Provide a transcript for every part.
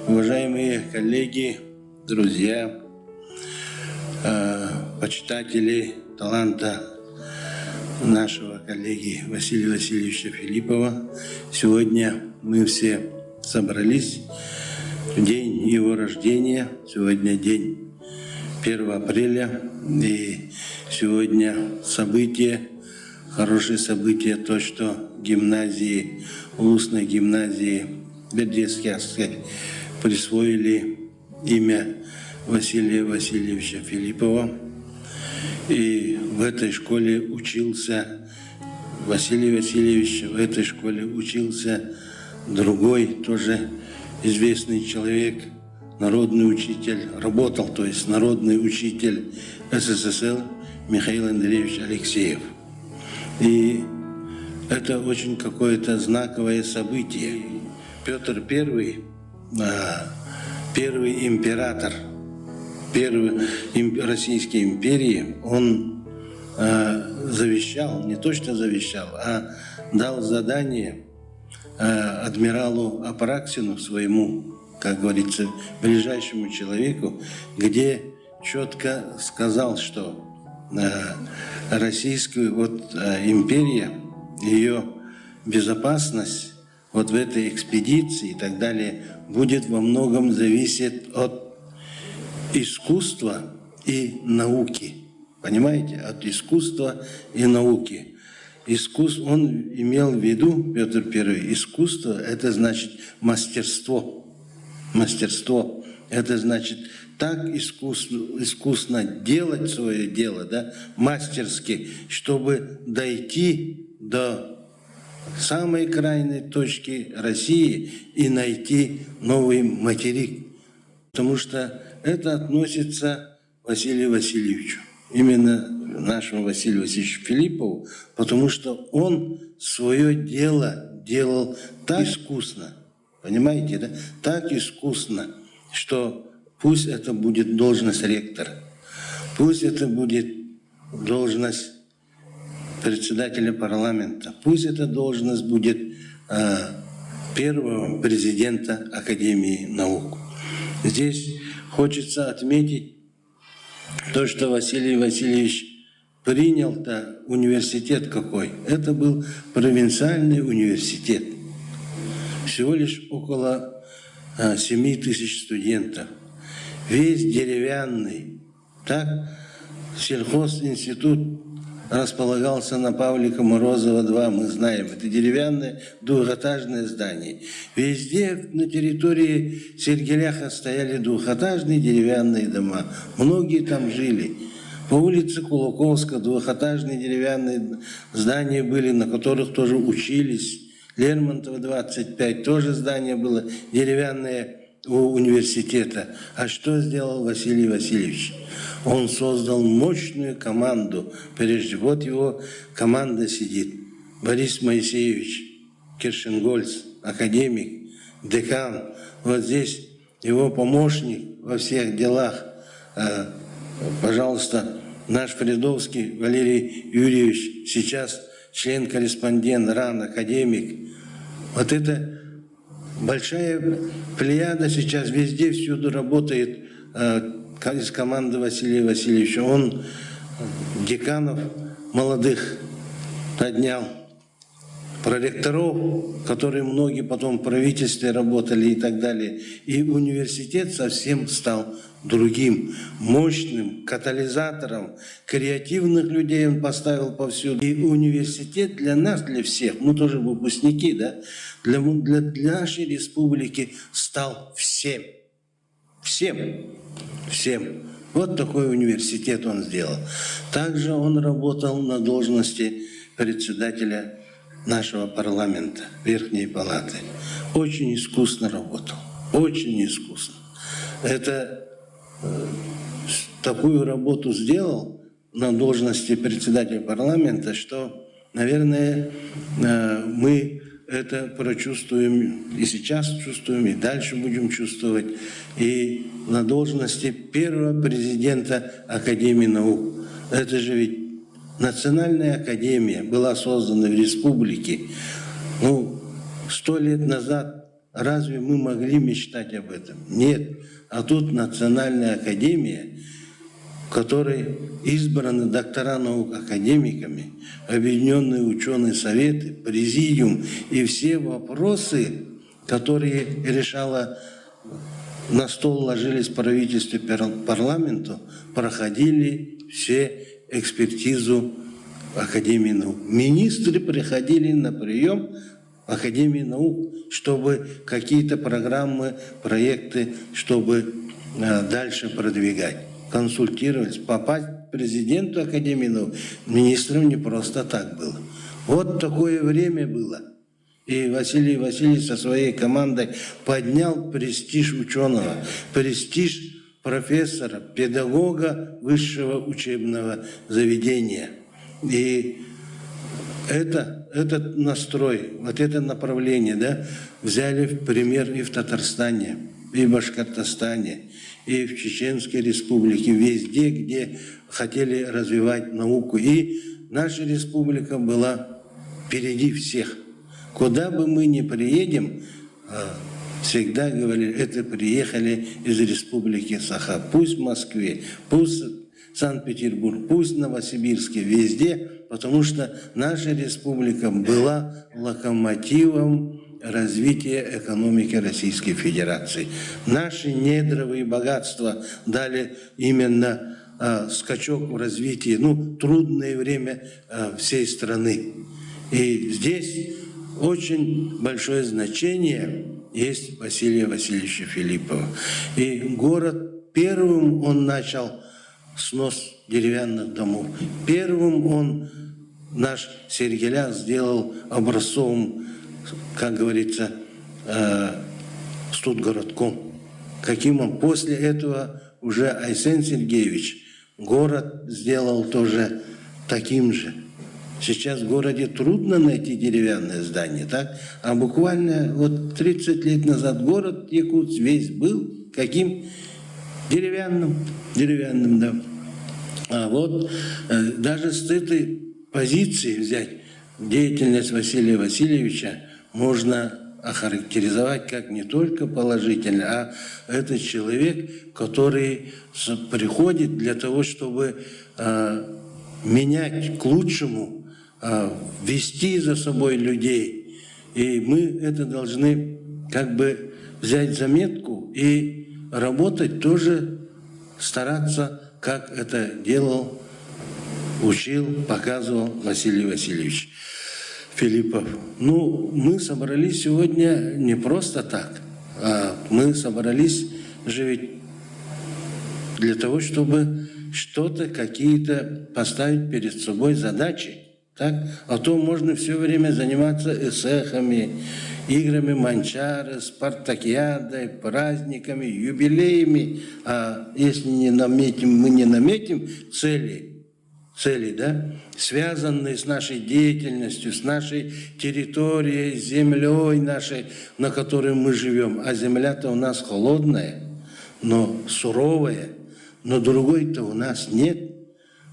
Уважаемые коллеги, друзья, почитатели таланта нашего коллеги Василия Васильевича Филиппова, сегодня мы все собрались в день его рождения. Сегодня день 1 апреля, и сегодня событие, хорошее событие, то, что гимназии, Улусной гимназии Бердянской присвоили имя Василия Васильевича Филиппова. И в этой школе учился Василий Васильевич, в этой школе учился другой, тоже известный человек, народный учитель, работал, то есть народный учитель СССР Михаил Андреевич Алексеев. И это очень какое-то знаковое событие. Петр I, первый император Российской империи, он завещал, не то что завещал, а дал задание адмиралу Апраксину, своему, как говорится, ближайшему человеку, где четко сказал, что Российская империя, ее безопасность в этой экспедиции и так далее будет во многом зависеть от искусства и науки. Понимаете? От искусства и науки. Он имел в виду, Петр I, искусство – это значит мастерство. Мастерство – это значит так искусно делать свое дело, да, мастерски, чтобы дойти до самой крайней точки России и найти новый материк. Потому что это относится к Василию Васильевичу, именно нашему Василию Васильевичу Филиппову, потому что он свое дело делал так искусно, понимаете, да? Так искусно, что пусть это будет должность ректора, пусть это будет должность председателя парламента, пусть эта должность будет первого президента Академии наук. Здесь хочется отметить то, что Василий Васильевич принял-то университет какой. Это был провинциальный университет. Всего лишь около 7 тысяч студентов. Весь деревянный. Так, сельхозинститут располагался на Павлика Морозова 2, мы знаем. Это деревянное двухэтажное здание. Везде на территории Сергеляха стояли двухэтажные деревянные дома. Многие там жили. По улице Кулаковска двухэтажные деревянные здания были, на которых тоже учились. Лермонтова 25 тоже здание было деревянное у университета. А что сделал Василий Васильевич? Он создал мощную команду. Прежде вот его команда сидит. Борис Моисеевич Киршенгольц, академик, декан. Вот здесь его помощник во всех делах. Пожалуйста, наш Фридовский Валерий Юрьевич, сейчас член-корреспондент РАН, академик. Вот это большая плеяда сейчас везде, всюду работает из команды Василия Васильевича. Он деканов молодых поднял, проректоров, которые многие потом в правительстве работали и так далее. И университет совсем стал другим, мощным катализатором. Креативных людей он поставил повсюду. И университет для нас, для всех, мы тоже выпускники, да, для нашей республики стал всем. Всем. Вот такой университет он сделал. Также он работал на должности председателя нашего парламента, Верхней Палаты. Очень искусно работал. Очень искусно. Такую работу сделал на должности председателя парламента, что, наверное, мы это прочувствуем и сейчас чувствуем, и дальше будем чувствовать. И на должности первого президента Академии наук. Это же ведь Национальная академия была создана в республике. 100 лет назад разве мы могли мечтать об этом? Нет. А тут Национальная академия, в которой избраны доктора наук академиками, объединенные ученые советы, президиум, и все вопросы, которые решала, на стол ложились в правительстве, парламенту, проходили все экспертизу Академии наук. Министры приходили на прием в Академии наук, чтобы какие-то программы, проекты, чтобы дальше продвигать. Консультировались. Попасть к президенту Академии наук, министрам не просто так было. Вот такое время было. И Василий Васильевич со своей командой поднял престиж ученого, престиж профессора, педагога высшего учебного заведения. И этот настрой, вот это направление, да, взяли в пример и в Татарстане, и в Башкортостане, и в Чеченской республике, везде, где хотели развивать науку. И наша республика была впереди всех. Куда бы мы ни приедем, всегда говорили, это приехали из республики Саха. Пусть в Москве, пусть Санкт-Петербург, пусть в Новосибирске, везде, потому что наша республика была локомотивом развития экономики Российской Федерации. Наши недровые богатства дали именно скачок в развитии, трудное время всей страны. И здесь очень большое значение есть Василия Васильевича Филиппова. И город первым он начал снос деревянных домов. Первым наш Сергеля сделал образцовым, как говорится, студгородком. Каким он после этого уже Айсен Сергеевич город сделал тоже таким же. Сейчас в городе трудно найти деревянное здание, так? А буквально 30 лет назад город Якутск весь был каким? Деревянным, да. А даже с этой позиции взять деятельность Василия Васильевича можно охарактеризовать как не только положительно, а это человек, который приходит для того, чтобы менять к лучшему, вести за собой людей. И мы это должны взять заметку и работать тоже, стараться, как это делал, учил, показывал Василий Васильевич Филиппов. Мы собрались сегодня не просто так, а мы собрались же ведь для того, чтобы что-то, какие-то поставить перед собой задачи. Так? А то можно все время заниматься эсэхами, играми манчары, спартакиадой, праздниками, юбилеями. А если мы не наметим цели, да, связанные с нашей деятельностью, с нашей территорией, землей нашей, на которой мы живем. А земля-то у нас холодная, но суровая, но другой-то у нас нет.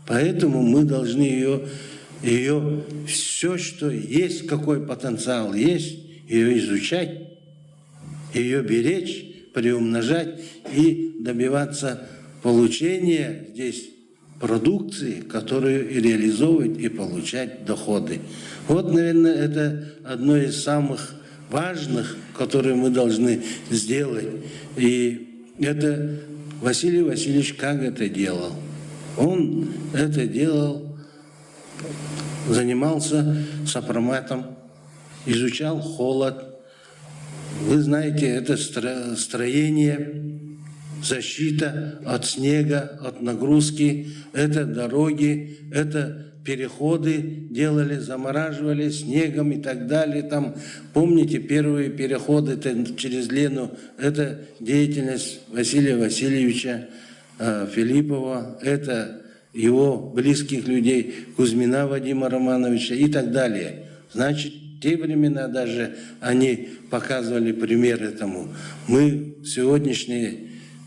Поэтому мы должны ее все, что есть, какой потенциал есть, ее изучать, ее беречь, приумножать и добиваться получения здесь продукции, которую и реализовывать, и получать доходы. Наверное, это одно из самых важных, которые мы должны сделать. И это Василий Васильевич как это делал? Он это делал, занимался сопроматом, изучал холод. Вы знаете, это строение, защита от снега, от нагрузки, это дороги, это переходы делали, замораживали снегом и так далее. Там, помните, первые переходы через Лену, это деятельность Василия Васильевича Филиппова, это его близких людей, Кузьмина Вадима Романовича и так далее. Значит, в те времена даже они показывали пример этому. Мы в сегодняшних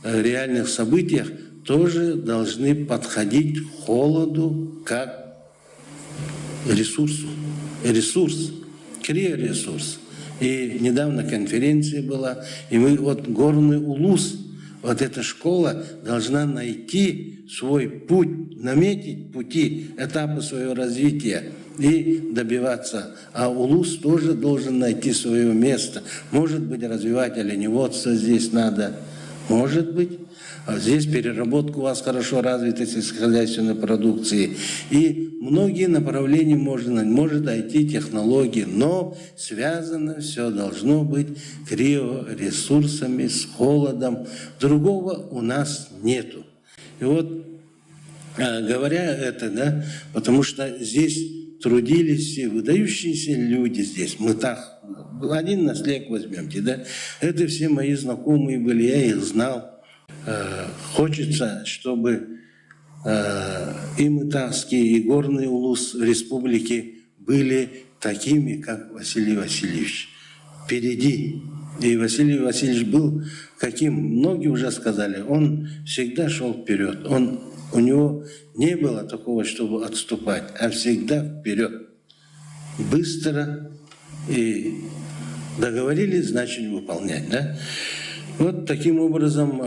реальных событиях тоже должны подходить к холоду как ресурсу. Ресурс, криоресурс. И недавно конференция была, и мы, вот Горный Улус, вот эта школа должна найти свой путь, наметить пути, этапы своего развития и добиваться. А Улус тоже должен найти свое место. Может быть, развивать оленеводство здесь надо, может быть. А здесь переработка у вас хорошо развита сельскохозяйственной продукции. И многие направления можно, может IT-технологии, но связано все должно быть криоресурсами, с холодом. Другого у нас нету. И вот, говоря это, да, потому что здесь трудились все выдающиеся люди здесь. Мы так, один наслед возьмемте, да, это все мои знакомые были, я их знал. Хочется, чтобы и Мытарский, и Горный Улус в республике были такими, как Василий Васильевич. Впереди. И Василий Васильевич был каким, многие уже сказали, он всегда шел вперед. У него не было такого, чтобы отступать, а всегда вперед. Быстро и договорились, значит выполнять. Да? Вот таким образом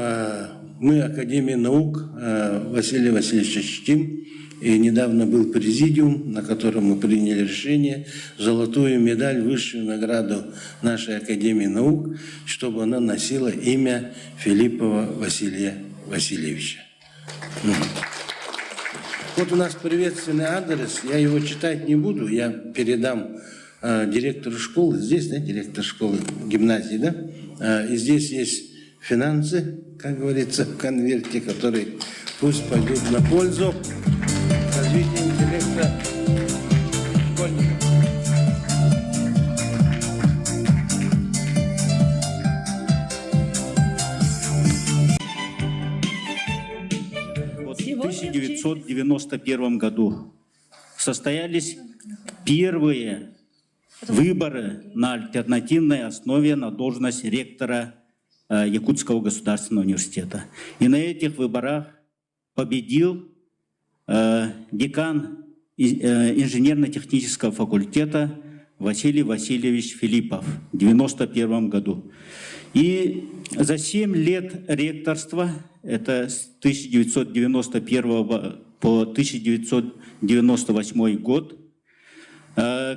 мы, Академия наук, Василия Васильевича чтим. И недавно был президиум, на котором мы приняли решение золотую медаль, высшую награду нашей Академии наук, чтобы она носила имя Филиппова Василия Васильевича. Вот у нас приветственный адрес, я его читать не буду, я передам директору школы. Здесь, да, директор школы, гимназии, да? И здесь есть финансы, как говорится, в конверте, которые пусть пойдут на пользу развитию интеллекта школьников. Вот в 1991 году состоялись первые выборы на альтернативной основе на должность ректора Якутского государственного университета. И на этих выборах победил декан инженерно-технического факультета Василий Васильевич Филиппов в 1991 году. И за 7 лет ректорства, это с 1991 по 1998 год,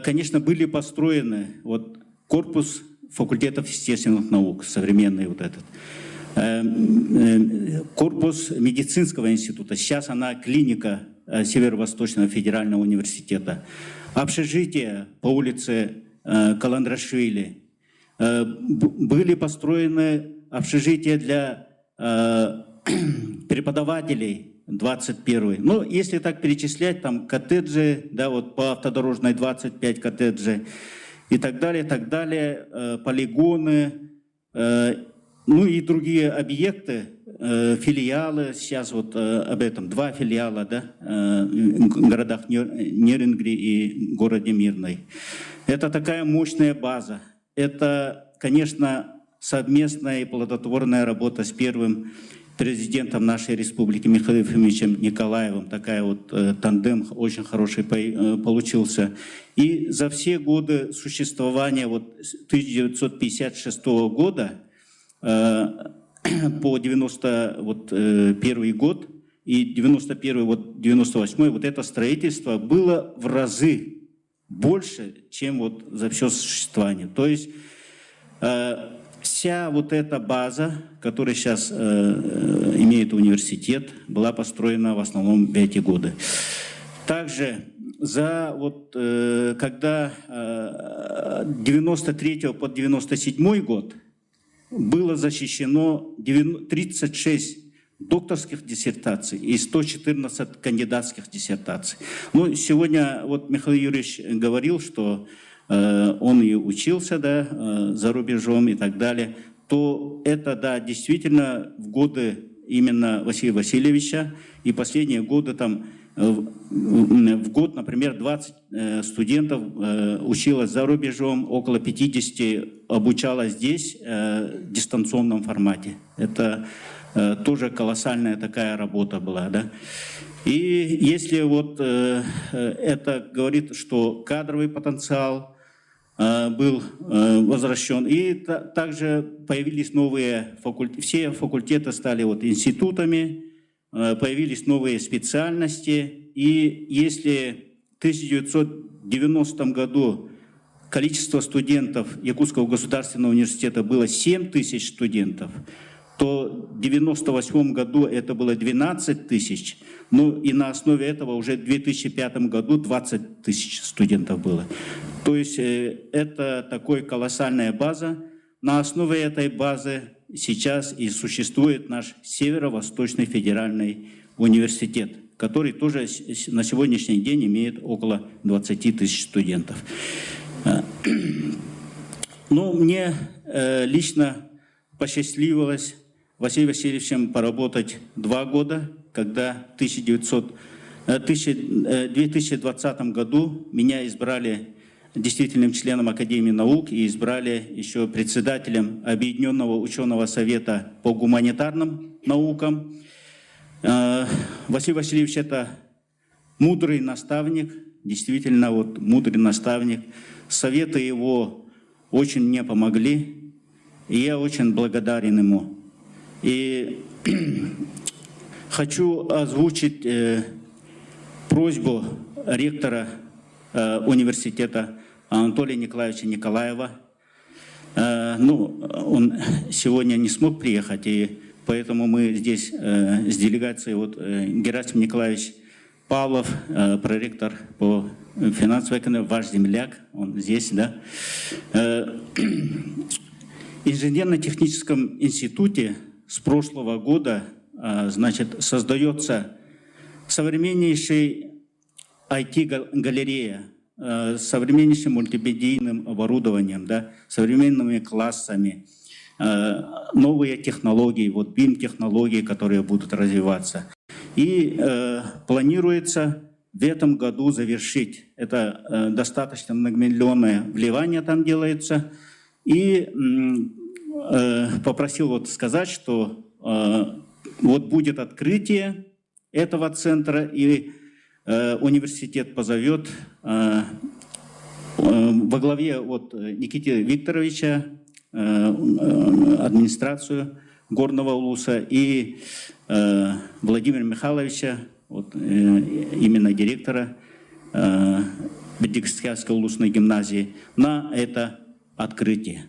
конечно, были построены вот корпус факультетов естественных наук, современный вот этот, корпус медицинского института, сейчас она клиника Северо-Восточного федерального университета, общежитие по улице Каландрашвили, были построены общежития для преподавателей 21. Ну, если так перечислять, там коттеджи, да, вот по автодорожной 25 коттеджей, и так далее, полигоны, ну и другие объекты, филиалы, сейчас вот об этом, 2 филиала, да, в городах Нерюнгри и городе Мирный. Это такая мощная база. Это, конечно, совместная и плодотворная работа с первым президентом нашей республики Михаилом Ефимовичем Николаевым. Такая вот тандем очень хороший получился. И за все годы существования, вот с 1956 года по 91 год и 98 вот это строительство было в разы больше, чем вот за все существование. То есть вся вот эта база, которая сейчас имеет университет, была построена в основном в эти годы. Также когда 93 по 97 год было защищено 36 докторских диссертаций и 114 кандидатских диссертаций. Но сегодня вот Михаил Юрьевич говорил, что он и учился, да, за рубежом и так далее, то это, да, действительно в годы именно Василия Васильевича и последние годы там в год, например, 20 студентов училось за рубежом, около 50 обучалось здесь в дистанционном формате. Это тоже колоссальная такая работа была, да. И если вот это говорит, что кадровый потенциал был возвращен. И также появились новые факультеты, все факультеты стали вот институтами, появились новые специальности. И если в 1990 году количество студентов Якутского государственного университета было 7 тысяч студентов, то в 1998 году это было 12 тысяч, ну и на основе этого уже в 2005 году 20 тысяч студентов было. То есть это такая колоссальная база. На основе этой базы сейчас и существует наш Северо-Восточный федеральный университет, который тоже на сегодняшний день имеет около 20 тысяч студентов. Ну, мне лично посчастливилось Василием Васильевичем поработать 2 года, когда в 2020 году меня избрали действительным членом Академии наук и избрали еще председателем Объединенного ученого совета по гуманитарным наукам. Василий Васильевич – это мудрый наставник, действительно вот мудрый наставник. Советы его очень мне помогли, и я очень благодарен ему. И хочу озвучить просьбу ректора университета Анатолия Николаевича Николаева. Ну, он сегодня не смог приехать, и поэтому мы здесь с делегацией, вот Герасим Николаевич Павлов, проректор по финансовой экономике, ваш земляк, он здесь, да. В инженерно-техническом институте с прошлого года, значит, создается современнейший IT-галерея с современнейшим мультимедийным оборудованием, да, современными классами, новые технологии, вот BIM-технологии, которые будут развиваться. И планируется в этом году завершить. Это достаточно многомиллионное вливание там делается. И попросил вот сказать, что вот будет открытие этого центра, и университет позовет во главе вот Никиты Викторовича администрацию Горного Улуса и Владимира Михайловича, вот, именно директора Бедикскянской улусной гимназии, на это открытие.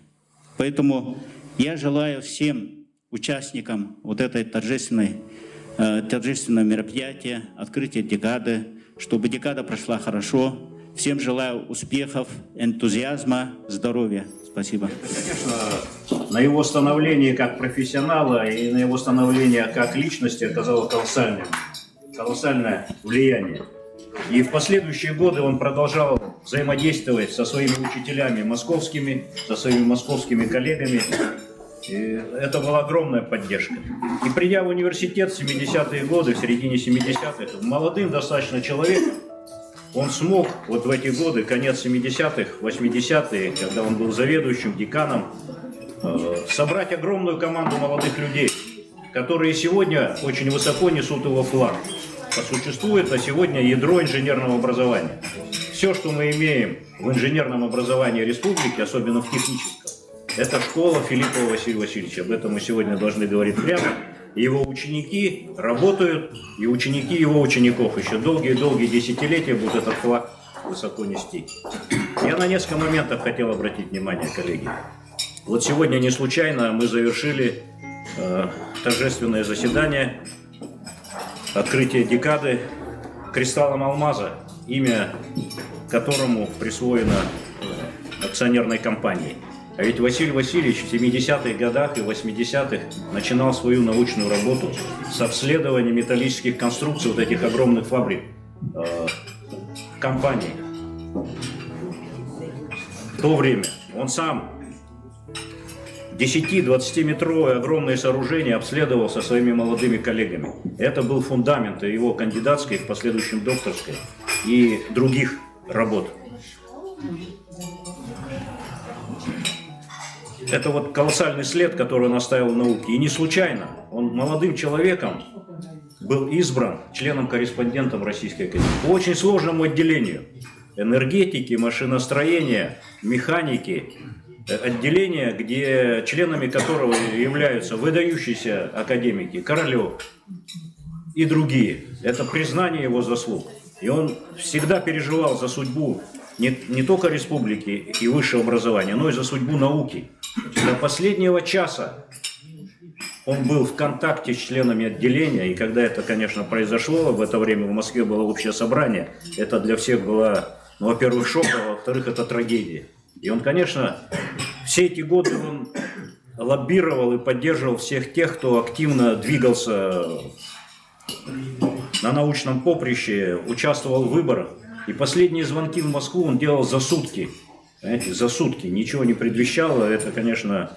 Поэтому я желаю всем участникам вот этой торжественного мероприятия, открытия декады, чтобы декада прошла хорошо. Всем желаю успехов, энтузиазма, здоровья. Спасибо. Конечно, на его становление как профессионала и на его становление как личности оказало колоссальное влияние. И в последующие годы он продолжал взаимодействовать со своими учителями московскими, со своими московскими коллегами. И это была огромная поддержка. И придя в университет в 70-е годы, в середине 70-х, молодым достаточно человеком, он смог вот в эти годы, конец 70-х, 80-е, когда он был заведующим, деканом, собрать огромную команду молодых людей, которые сегодня очень высоко несут его флаг. Существует на сегодня ядро инженерного образования. Все, что мы имеем в инженерном образовании республики, особенно в техническом, это школа Филиппова Василия Васильевича. Об этом мы сегодня должны говорить прямо. Его ученики работают, и ученики его учеников еще долгие-долгие десятилетия будут этот флаг высоко нести. Я на несколько моментов хотел обратить внимание, коллеги. Вот сегодня не случайно мы завершили торжественное заседание, открытие декады кристаллом алмаза, имя которому присвоено акционерной компанией. А ведь Василий Васильевич в 70-х годах и 80-х начинал свою научную работу с обследования металлических конструкций вот этих огромных фабрик, компаний. В то время он сам 10-20-метровое огромное сооружение обследовал со своими молодыми коллегами. Это был фундамент его кандидатской, в последующем докторской и других работ. Это вот колоссальный след, который он оставил в науке. И не случайно. Он молодым человеком был избран членом-корреспондентом Российской Академии по очень сложному отделению. энергетики, машиностроения, механики, отделения, где членами которого являются выдающиеся академики Королев и другие. Это признание его заслуг. И он всегда переживал за судьбу не только республики и высшего образования, но и за судьбу науки. До последнего часа он был в контакте с членами отделения, и когда это, конечно, произошло, в это время в Москве было общее собрание, это для всех было, ну, во-первых, шок, а во-вторых, это трагедия. И он, конечно, все эти годы он лоббировал и поддерживал всех тех, кто активно двигался на научном поприще, участвовал в выборах. И последние звонки в Москву он делал за сутки. Понимаете, за сутки. Ничего не предвещало. Это, конечно,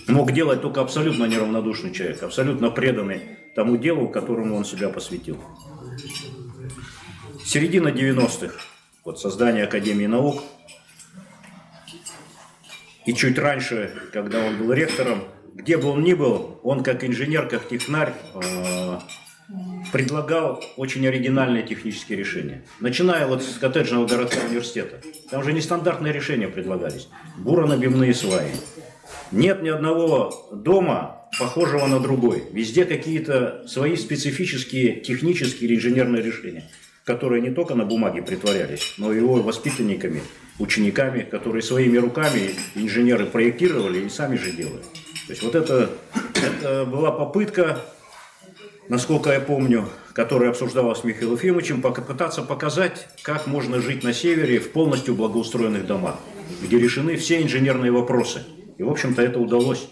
мог делать только абсолютно неравнодушный человек, абсолютно преданный тому делу, которому он себя посвятил. Середина 90-х. Вот создание Академии наук. И чуть раньше, когда он был ректором, где бы он ни был, он как инженер, как технарь предлагал очень оригинальные технические решения. Начиная вот с коттеджного городка университета. Там же нестандартные решения предлагались. Буронабивные сваи. Нет ни одного дома, похожего на другой. Везде какие-то свои специфические технические или инженерные решения, которые не только на бумаге притворялись, но и его воспитанниками, учениками, которые своими руками инженеры проектировали и сами же делали. То есть вот это была попытка, насколько я помню, которая обсуждалась с Михаилом Ефимовичем, попытаться показать, как можно жить на севере в полностью благоустроенных домах, где решены все инженерные вопросы. И, в общем-то, это удалось.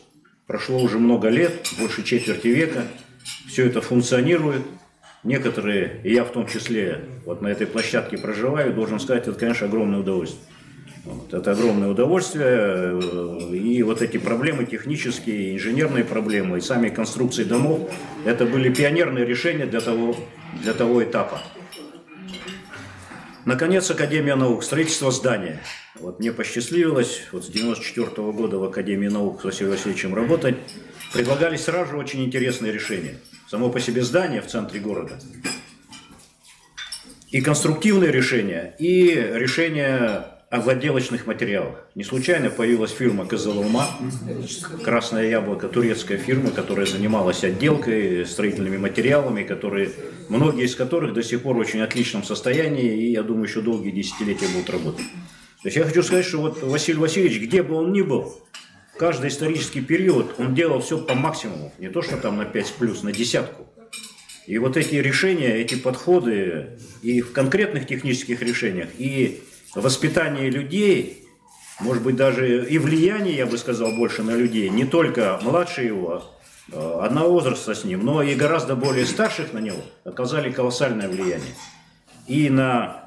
Прошло уже много лет, больше четверти века, все это функционирует. Некоторые, и я в том числе, вот на этой площадке проживаю, должен сказать, это, конечно, огромное удовольствие. Вот, это огромное удовольствие, и вот эти проблемы технические, инженерные проблемы, и сами конструкции домов, это были пионерные решения для того этапа. Наконец, Академия наук, строительство здания. Вот мне посчастливилось вот с 1994 года в Академии наук с Василием Васильевичем работать. Предлагались сразу же очень интересные решения. Само по себе здание в центре города. И конструктивные решения, и решения о отделочных материалах. Не случайно появилась фирма «Кызылалма», красное яблоко, турецкая фирма, которая занималась отделкой, строительными материалами, многие из которых до сих пор в очень отличном состоянии, и, я думаю, еще долгие десятилетия будут работать. То есть я хочу сказать, что вот Василий Васильевич, где бы он ни был, в каждый исторический период он делал все по максимуму, не то что там на 5+, на десятку. И вот эти решения, эти подходы и в конкретных технических решениях, и воспитание людей, может быть, даже и влияние, я бы сказал, больше на людей, не только младше его, одного возраста с ним, но и гораздо более старших на него, оказали колоссальное влияние. И на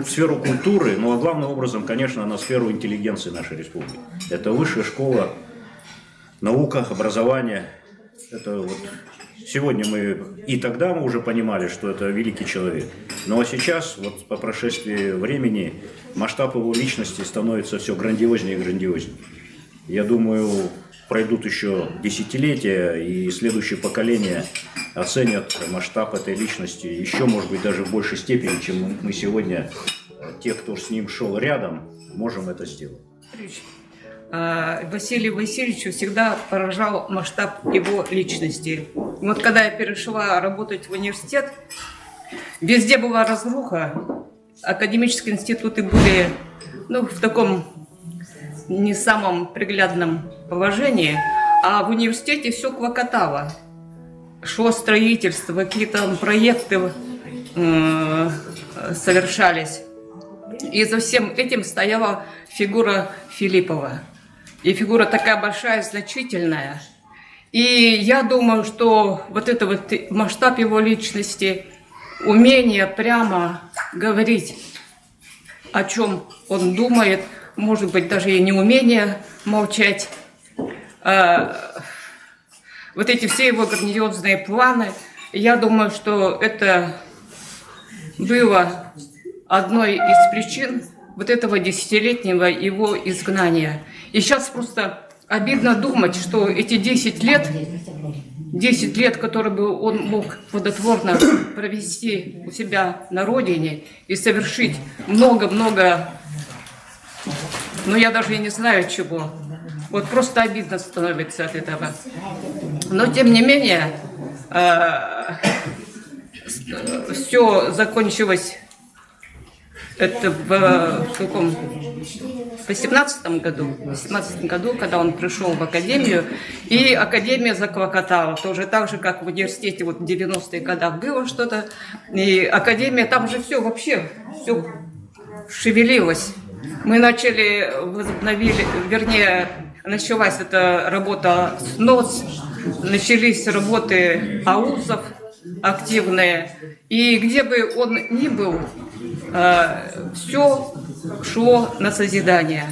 сферу культуры, ну а главным образом, конечно, на сферу интеллигенции нашей республики. Это высшая школа, наука, образование. Это вот сегодня мы, и тогда мы уже понимали, что это великий человек. Ну а сейчас, вот по прошествии времени, масштаб его личности становится все грандиознее и грандиознее. Я думаю, пройдут еще десятилетия, и следующее поколение оценят масштаб этой личности еще, может быть, даже в большей степени, чем мы сегодня, те, кто с ним шел рядом, можем это сделать. Василию Васильевичу всегда поражал масштаб его личности. Вот когда я перешла работать в университет, везде была разруха, академические институты были в таком не самом приглядном положении, а в университете все клокотало. Шло строительство, какие-то проекты совершались. И за всем этим стояла фигура Филиппова. И фигура такая большая, значительная. И я думаю, что вот это вот масштаб его личности, умение прямо говорить, о чем он думает, может быть, даже и неумение молчать. Вот эти все его грандиозные планы, я думаю, что это было одной из причин вот этого десятилетнего его изгнания. И сейчас просто обидно думать, что эти 10 лет 10 лет, которые бы он мог плодотворно провести у себя на родине и совершить много-много, ну я даже и не знаю чего. Вот просто обидно становится от этого. Но тем не менее, все закончилось это в каком? В 18 году, когда он пришел в академию, и академия заклокотала, тоже так же, как в университете вот в 90-е годы было что-то, и академия, там же все вообще, все шевелилось. Мы началась эта работа с НОС, начались работы аусов активные, и где бы он ни был, все шло на созидание.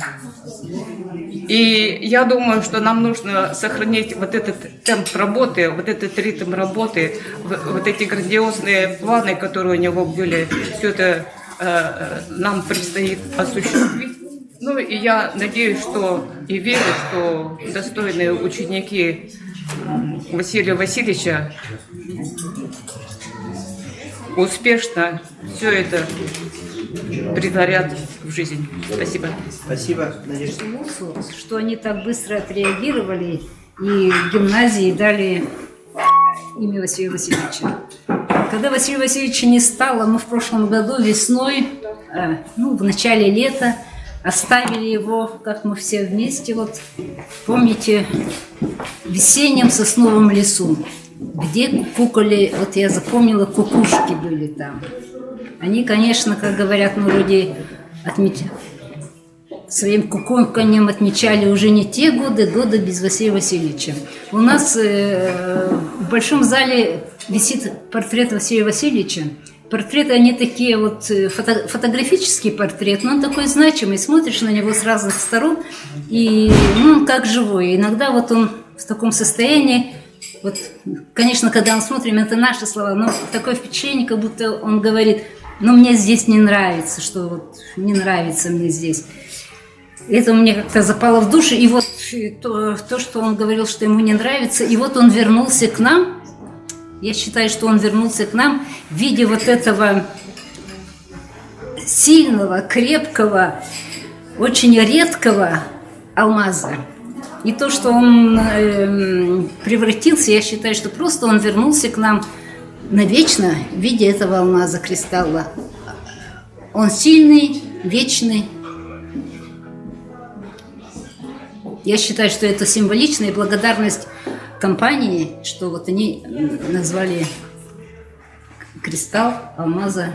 И я думаю, что нам нужно сохранить вот этот темп работы, вот этот ритм работы, вот эти грандиозные планы, которые у него были, все это нам предстоит осуществить. Ну и я надеюсь, что и верю, что достойные ученики Василия Васильевича успешно все это претворят в жизнь. Спасибо. Спасибо, Надежда. Что они так быстро отреагировали и гимназии дали имя Василия Васильевича. Когда Василия Васильевича не стало, мы в прошлом году весной, в начале лета, оставили его, как мы все вместе, вот помните, в весеннем сосновом лесу, где кукукали, вот я запомнила, кукушки были там. Они, конечно, как говорят в народе, своим кукуканьем отмечали уже не те годы без Василия Васильевича. У нас в большом зале висит портрет Василия Васильевича. Портреты, они такие вот, фотографический портрет, но он такой значимый, смотришь на него с разных сторон, и он как живой. Иногда вот он в таком состоянии, вот, конечно, когда мы смотрим, это наши слова, но такое впечатление, как будто он говорит, мне здесь не нравится, что вот не нравится мне здесь. Это мне как-то запало в душу, и вот то, что он говорил, что ему не нравится, и вот он вернулся к нам. Я считаю, что он вернулся к нам в виде вот этого сильного, крепкого, очень редкого алмаза. И то, что он превратился, я считаю, что просто он вернулся к нам навечно в виде этого алмаза, кристалла. Он сильный, вечный. Я считаю, что это символичная благодарность компании, что вот они назвали кристалл, алмаза.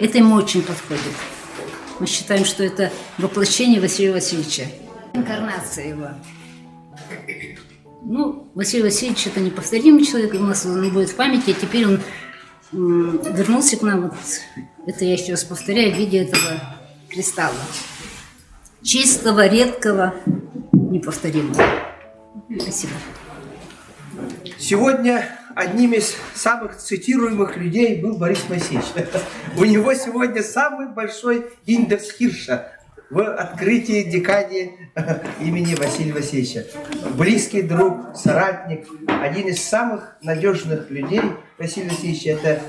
Это ему очень подходит. Мы считаем, что это воплощение Василия Васильевича. Инкарнация его. Василий Васильевич – это неповторимый человек, у нас он будет в памяти, а теперь он вернулся к нам, вот это я еще раз повторяю, в виде этого кристалла. Чистого, редкого, неповторимого. Спасибо. Сегодня одним из самых цитируемых людей был Борис Моисеевич. У него сегодня самый большой индекс Хирша в открытии декаде имени Василия Васильевича. Близкий друг, соратник, один из самых надежных людей Василия Васильевича – это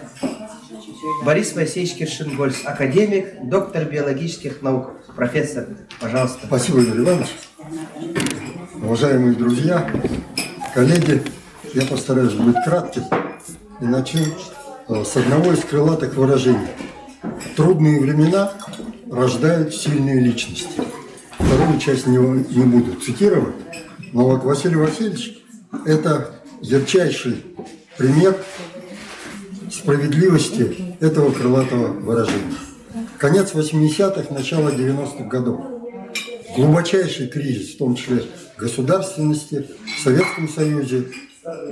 Борис Моисеевич Киршенгольц, академик, доктор биологических наук. Профессор, пожалуйста. Спасибо, Юрий Иванович. Уважаемые друзья, коллеги, я постараюсь быть кратким и начну с одного из крылатых выражений. Трудные времена рождают сильные личности. Вторую часть не буду цитировать, но вот Василий Васильевич – это ярчайший пример справедливости этого крылатого выражения. Конец 80-х, начало 90-х годов. Глубочайший кризис, в том числе государственности, в Советском Союзе,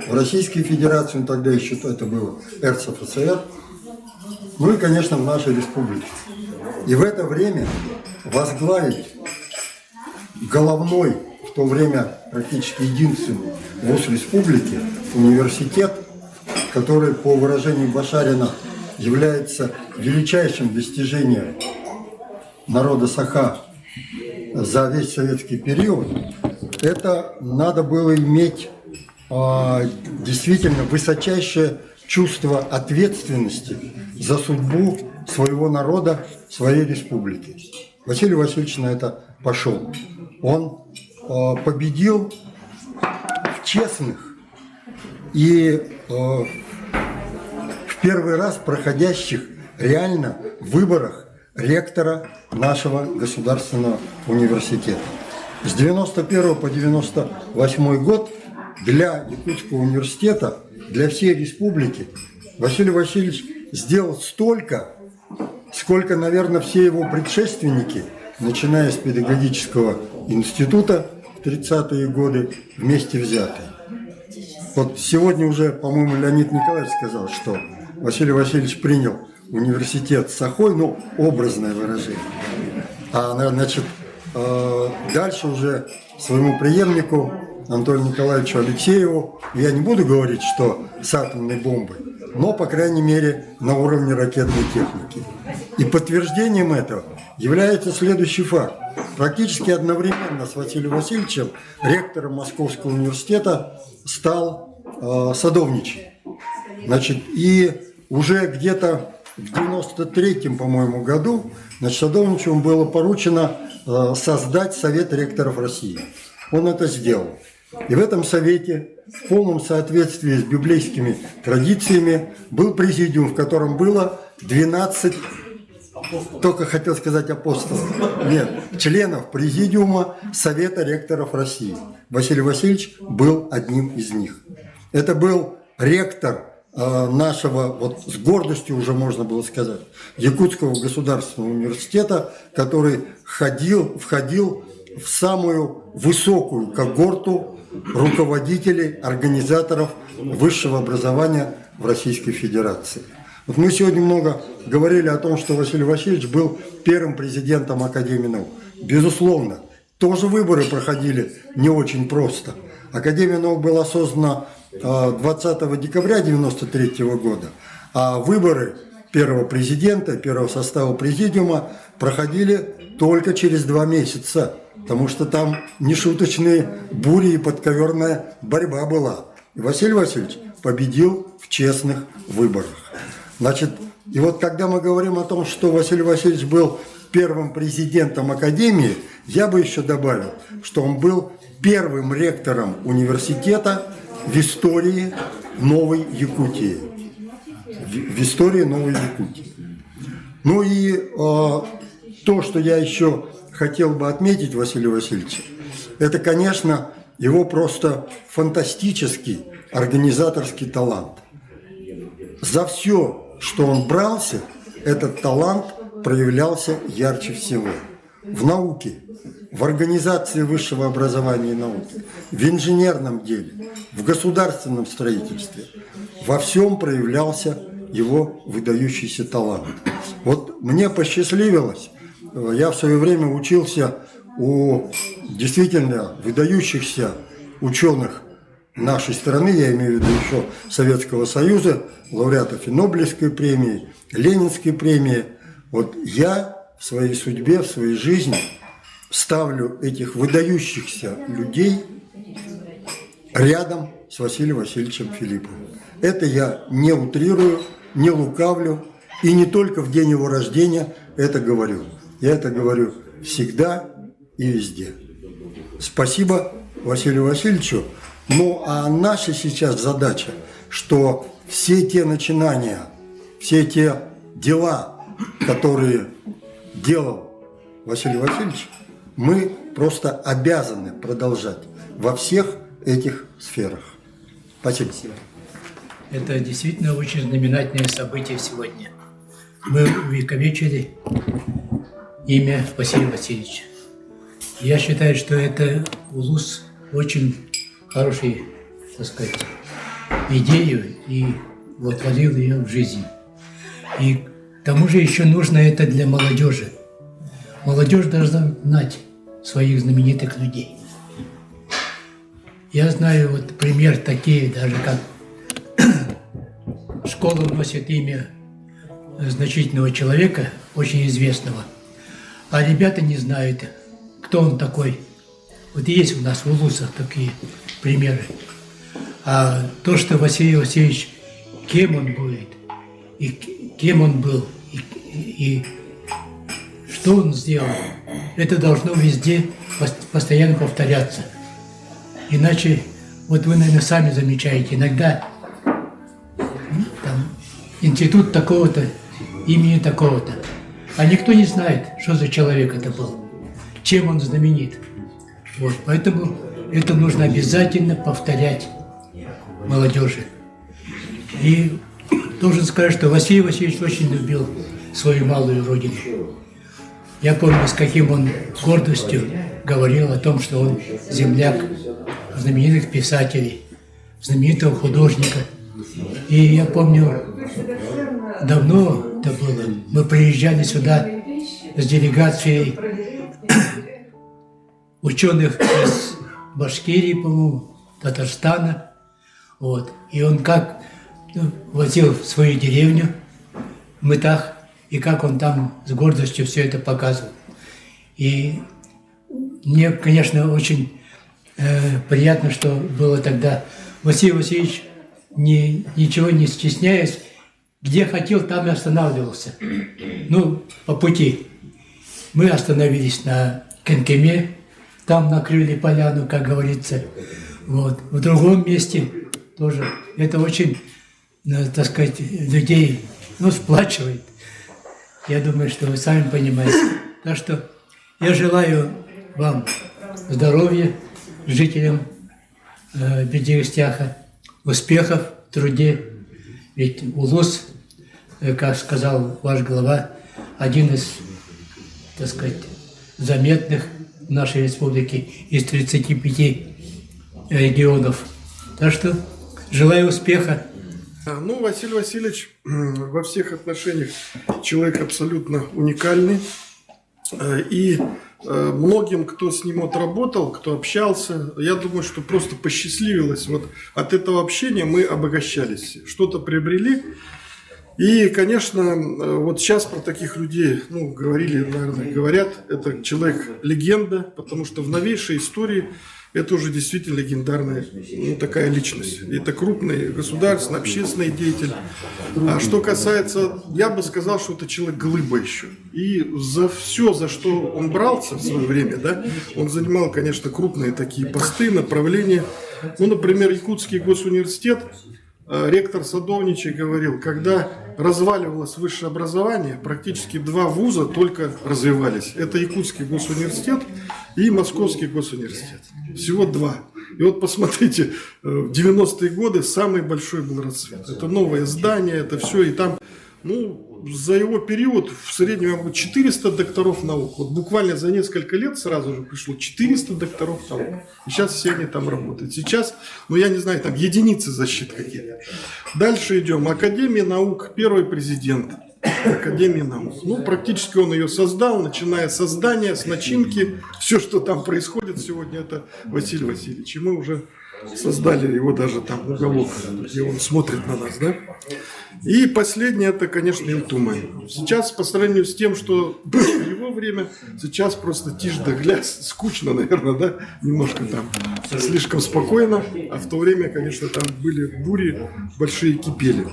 в Российской Федерации, тогда еще это было РСФСР, ну и, конечно, в нашей республике. И в это время возглавить головной, в то время практически единственный вуз республики, университет, который, по выражению Башарина, является величайшим достижением народа Саха за весь советский период, это надо было иметь действительно высочайшее чувство ответственности за судьбу своего народа, своей республики. Василий Васильевич на это пошел. Он победил в честных и в первый раз проходящих реально выборах ректора нашего государственного университета. С 91 по 98 год для Якутского университета, для всей республики Василий Васильевич сделал столько, сколько, наверное, все его предшественники, начиная с педагогического института в 30-е годы, вместе взятые. Вот сегодня уже, по-моему, Леонид Николаевич сказал, что Василий Васильевич принял университет Сахой, ну, образное выражение. А, значит, дальше уже своему преемнику Анатолию Николаевичу Алексееву, я не буду говорить, что с атомной бомбой, но, по крайней мере, на уровне ракетной техники. И подтверждением этого является следующий факт. Практически одновременно с Василием Васильевичем ректором Московского университета стал Садовничий. Значит, и уже где-то в 93-м, по-моему, году, значит, Садовничему было поручено создать Совет ректоров России. Он это сделал. И в этом совете, в полном соответствии с библейскими традициями, был президиум, в котором было 12, только хотел сказать апостолов, нет, членов президиума Совета ректоров России. Василий Васильевич был одним из них. Это был ректор нашего, вот с гордостью уже можно было сказать, Якутского государственного университета, который входил в самую высокую когорту руководителей, организаторов высшего образования в Российской Федерации. Вот мы сегодня много говорили о том, что Василий Васильевич был первым президентом Академии наук. Безусловно, тоже выборы проходили не очень просто. Академия наук была создана 20 декабря 1993 года, а выборы первого президента, первого состава президиума проходили только через 2 месяца, потому что там нешуточные бури и подковерная борьба была. И Василий Васильевич победил в честных выборах. Значит, и вот когда мы говорим о том, что Василий Васильевич был первым президентом Академии, я бы еще добавил, что он был первым ректором университета в истории Новой Якутии. В истории Новой Якутии. Ну и то, что я еще хотел бы отметить Василия Васильевича, это, конечно, его просто фантастический организаторский талант. За все, что он брался, этот талант проявлялся ярче всего. В науке, в организации высшего образования и науки, в инженерном деле, в государственном строительстве. Во всем проявлялся его выдающийся талант. Вот мне посчастливилось, я в свое время учился у действительно выдающихся ученых нашей страны, я имею в виду еще Советского Союза, лауреатов и Нобелевской премии, Ленинской премии. Вот я в своей судьбе, в своей жизни ставлю этих выдающихся людей рядом с Василием Васильевичем Филипповым. Это я не утрирую, не лукавлю, и не только в день его рождения это говорю. Я это говорю всегда и везде. Спасибо Василию Васильевичу. Ну, а наша сейчас задача, что все те начинания, все те дела, которые делал Василий Васильевич, мы просто обязаны продолжать во всех этих сферах. Спасибо. Это действительно очень знаменательное событие сегодня. Мы увековечили имя Василия Васильевича. Я считаю, что это Улус очень хорошую, так сказать, идею и воплотил ее в жизнь. И к тому же еще нужно это для молодежи. Молодежь должна знать своих знаменитых людей. Я знаю вот пример такие, даже как школа носит имя значительного человека, очень известного, а ребята не знают, кто он такой. Вот есть у нас в Улусах такие примеры. А то, что Василий Васильевич, кем он будет, и кем он был, и что он сделал, это должно везде постоянно повторяться. Иначе, вот вы, наверное, сами замечаете, иногда там, институт такого-то, имени такого-то, а никто не знает, что за человек это был, чем он знаменит. Вот, поэтому это нужно обязательно повторять молодежи. И должен сказать, что Василий Васильевич очень любил свою малую родину. Я помню, с каким он гордостью говорил о том, что он земляк знаменитых писателей, знаменитого художника. И я помню, давно это было, мы приезжали сюда с делегацией ученых из Башкирии, по-моему, Татарстана. Вот. И он как возил в свою деревню в Мытах, и как он там с гордостью все это показывал. И мне, конечно, очень приятно, что было тогда. Василий Васильевич, ничего не стесняясь, где хотел, там и останавливался. Ну, по пути. Мы остановились на Кенкеме, там накрыли поляну, как говорится. Вот. В другом месте тоже. Это очень, так сказать, людей сплачивает. Я думаю, что вы сами понимаете. Так что я желаю вам здоровья, жителям Бердыгстяха, успехов в труде. Ведь Улус, как сказал ваш глава, один из, так сказать, заметных в нашей республике из 35 регионов. Так что желаю успеха. Ну, Василий Васильевич во всех отношениях человек абсолютно уникальный. И многим, кто с ним отработал, кто общался, я думаю, что просто посчастливилось. Вот от этого общения мы обогащались, что-то приобрели. И, конечно, вот сейчас про таких людей, говорили, наверное, говорят, это человек-легенда, потому что в новейшей истории это уже действительно легендарная такая личность. Это крупный государственный, общественный деятель. А что касается, я бы сказал, что это человек-глыба еще. И за все, за что он брался в свое время, да, он занимал, конечно, крупные такие посты, направления. Например, Якутский госуниверситет, ректор Садовничий говорил, когда разваливалось высшее образование, практически 2 вуза только развивались. Это Якутский госуниверситет и Московский госуниверситет. Всего 2. И вот посмотрите, в 90-е годы самый большой был расцвет. Это новое здание, это все. И там, за его период в среднем 400 докторов наук. Вот буквально за несколько лет сразу же пришло 400 докторов наук. И сейчас все они там работают. Сейчас, я не знаю, там единицы защит какие-то. Дальше идем. Академия наук, первый президент Академии наук. Практически он ее создал, начиная с создания, с начинки. Все, что там происходит сегодня, это Василий Васильевич. И мы уже создали его даже там уголок, где он смотрит на нас, да? И последнее, это, конечно, Илтуман. Сейчас, по сравнению с тем, что было в его время, сейчас просто тишь да гляс, скучно, наверное, да? Немножко там слишком спокойно, а в то время, конечно, там были бури, большие кипели.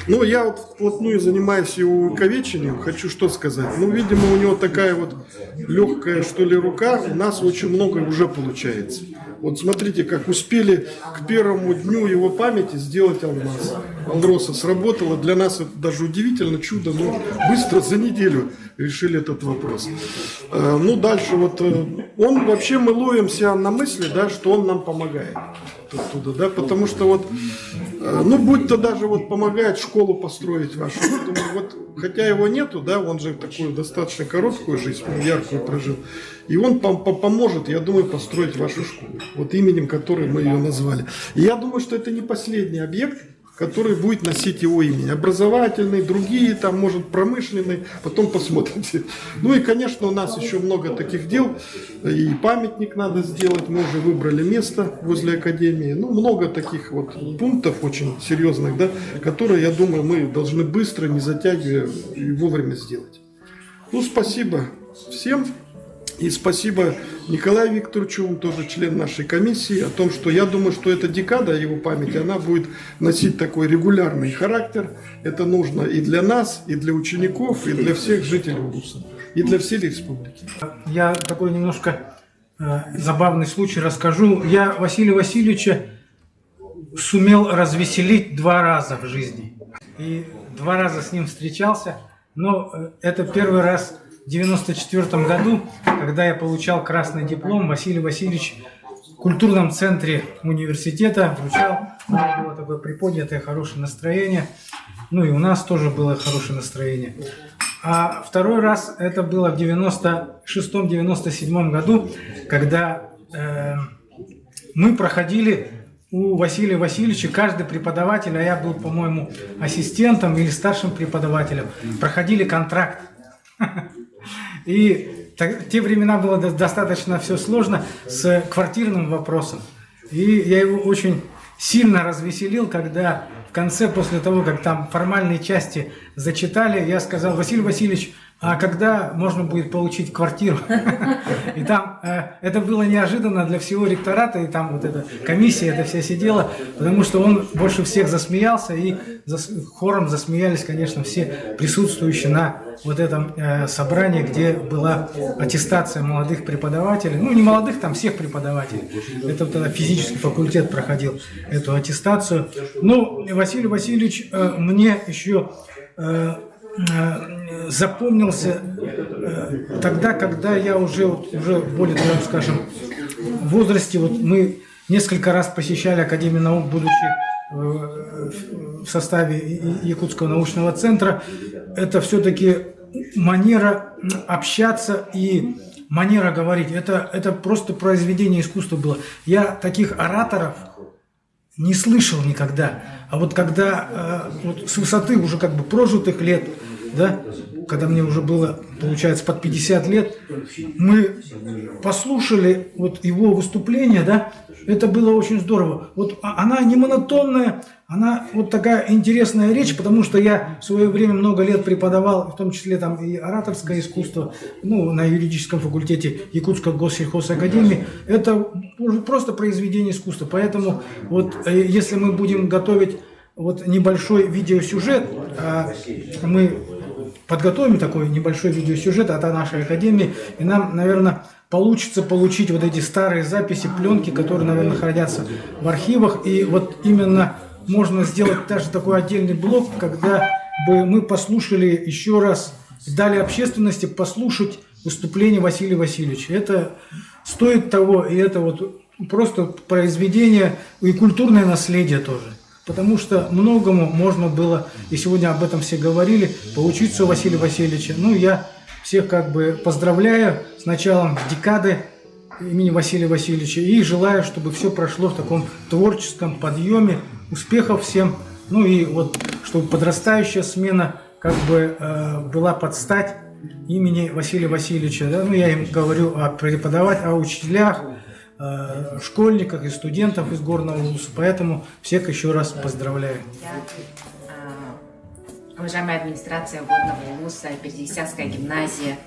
Но я вот вплотную занимаюсь его увековечением, хочу что сказать. Видимо, у него такая вот легкая, что ли, рука, у нас очень много уже получается. Вот смотрите, как успели к первому дню его памяти сделать алмаз. Алроса сработала. Для нас это даже удивительно, чудо, но быстро за неделю решили этот вопрос. Дальше вот он вообще, мы ловимся на мысли, да, что он нам помогает оттуда, да, потому что вот, будь то даже вот помогает школу построить вашу, думаю, хотя его нету, да, он же такую достаточно короткую жизнь, яркую прожил, и он поможет, я думаю, построить вашу школу, вот именем которой мы ее назвали. И я думаю, что это не последний объект, который будет носить его имя. Образовательный, другие, там, может, промышленный, потом посмотрите. И, конечно, у нас еще много таких дел, и памятник надо сделать, мы уже выбрали место возле Академии. Много таких вот пунктов очень серьезных, да, которые, я думаю, мы должны быстро, не затягивая, и вовремя сделать. Спасибо всем. И спасибо Николаю Викторовичу, он тоже член нашей комиссии, о том, что я думаю, что эта декада его памяти, она будет носить такой регулярный характер. Это нужно и для нас, и для учеников, и для всех жителей Улуса, и для всей республики. Я такой немножко забавный случай расскажу. Я Василия Васильевича сумел развеселить 2 раза в жизни. И 2 раза с ним встречался. Но это первый раз в 1994 году, когда я получал красный диплом. Василий Васильевич в культурном центре университета вручал. У него было такое приподнятое хорошее настроение. Ну и у нас тоже было хорошее настроение. А второй раз это было в 96-97 году, когда мы проходили у Василия Васильевича, каждый преподаватель, а я был, по-моему, ассистентом или старшим преподавателем, проходили контракт. И в те времена было достаточно все сложно с квартирным вопросом. И я его очень сильно развеселил, когда в конце, после того, как там формальные части зачитали, я сказал: Василий Васильевич, а когда можно будет получить квартиру? И там это было неожиданно для всего ректората, и там вот эта комиссия, это вся сидела, потому что он больше всех засмеялся, и хором засмеялись, конечно, все присутствующие на вот этом собрании, где была аттестация молодых преподавателей, ну не молодых, там всех преподавателей. Это вот тогда физический факультет проходил эту аттестацию. Ну, Василий Васильевич мне еще запомнился тогда, когда я уже более, скажем, в возрасте, вот мы несколько раз посещали Академию наук, будучи в составе Якутского научного центра. Это все-таки манера общаться и манера говорить. Это просто произведение искусства было. Я таких ораторов не слышал никогда. А вот когда вот с высоты уже как бы прожитых лет, да, когда мне уже было, получается, под 50 лет, мы послушали вот его выступление, да, это было очень здорово. Вот она не монотонная, она вот такая интересная речь, потому что я в свое время много лет преподавал, в том числе там и ораторское искусство, ну, на юридическом факультете Якутской госсельхозакадемии. Это просто произведение искусства. Поэтому вот если мы будем готовить вот небольшой видеосюжет, мы подготовим такой небольшой видеосюжет от нашей академии, и нам, наверное, получится получить вот эти старые записи, пленки, которые, наверное, хранятся в архивах. И вот именно можно сделать даже такой отдельный блок, когда бы мы послушали еще раз, дали общественности послушать выступление Василия Васильевича. Это стоит того, и это вот просто произведение и культурное наследие тоже. Потому что многому можно было, и сегодня об этом все говорили, поучиться у Василия Васильевича. Ну, я всех как бы поздравляю с началом декады имени Василия Васильевича и желаю, чтобы все прошло в таком творческом подъеме. Успехов всем. Ну и вот, чтобы подрастающая смена как бы была под стать имени Василия Васильевича. Да? Ну, я им говорю о преподавателях, о учителях, школьниках и студентов из Горного Улуса. Поэтому всех еще раз поздравляю. Уважаемая администрация Горного Улуса, Пересядская гимназия,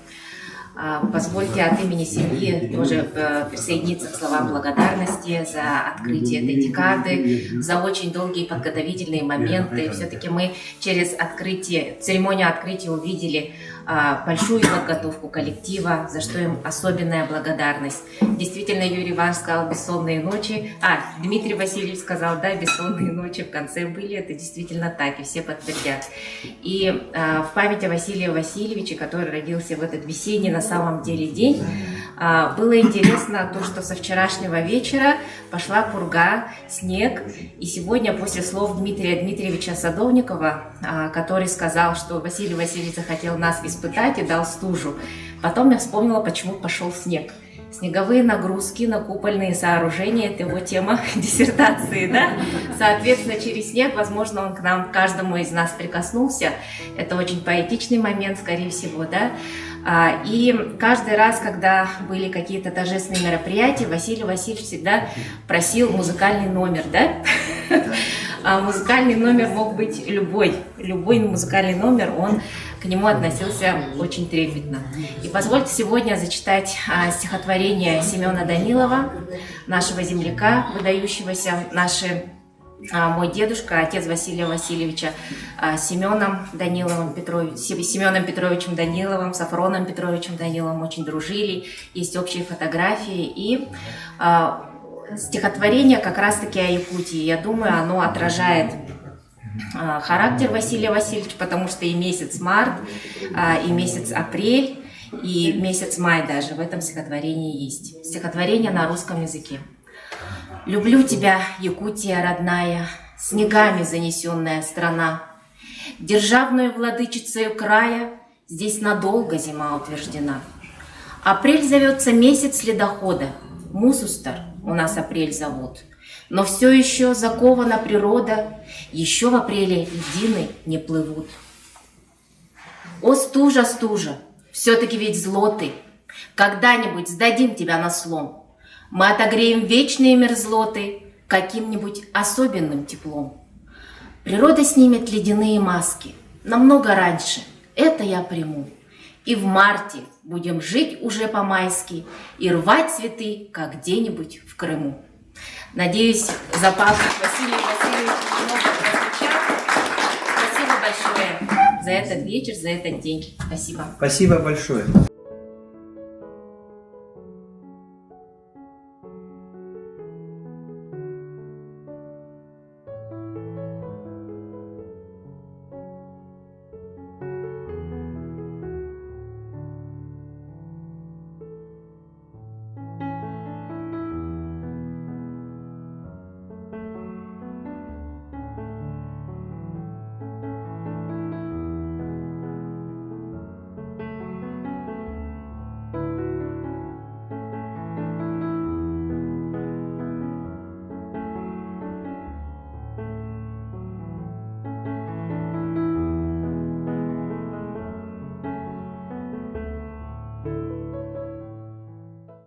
позвольте от имени семьи тоже присоединиться к словам благодарности за открытие этой декады, за очень долгие подготовительные моменты. Все-таки мы через церемонию открытия увидели большую подготовку коллектива, за что им особенная благодарность. Действительно, Юрий Иванович сказал бессонные ночи. Дмитрий Васильевич сказал, да, бессонные ночи в конце были. Это действительно так, и все подтвердят. И в память о Василии Васильевиче, который родился в этот весенний на самом деле день, было интересно то, что со вчерашнего вечера пошла пурга, снег. И сегодня после слов Дмитрия Дмитриевича Садовникова, который сказал, что Василий Васильевич захотел нас испытать и дал стужу. Потом я вспомнила, почему пошел снег. Снеговые нагрузки на купольные сооружения – это его тема диссертации, да? Соответственно, через снег, возможно, он к нам, каждому из нас прикоснулся. Это очень поэтичный момент, скорее всего, да? И каждый раз, когда были какие-то торжественные мероприятия, Василий Васильевич всегда просил музыкальный номер, да? Музыкальный номер мог быть любой музыкальный номер, он к нему относился очень трепетно. И позвольте сегодня зачитать стихотворение Семена Данилова, нашего земляка, выдающегося, мой дедушка, отец Василия Васильевича, Семеном Петровичем Даниловым, Сафроном Петровичем Даниловым очень дружили, есть общие фотографии. И стихотворение как раз-таки о Якутии. Я думаю, оно отражает характер Василия Васильевича, потому что и месяц март, и месяц апрель, и месяц май даже в этом стихотворении есть. Стихотворение на русском языке. «Люблю тебя, Якутия родная, снегами занесенная страна. Державную владычицею края здесь надолго зима утверждена. Апрель зовется месяц ледохода, Мусустер у нас апрель зовут. Но все еще закована природа, еще в апреле льдины не плывут. О, стужа, стужа, все-таки ведь зло ты, когда-нибудь сдадим тебя на слом. Мы отогреем вечные мерзлоты каким-нибудь особенным теплом. Природа снимет ледяные маски намного раньше, это я приму. И в марте будем жить уже по-майски и рвать цветы, как где-нибудь в Крыму. Надеюсь, запас Василия Васильевича немного прозвучал. Спасибо большое за этот вечер, за этот день. Спасибо. Спасибо большое.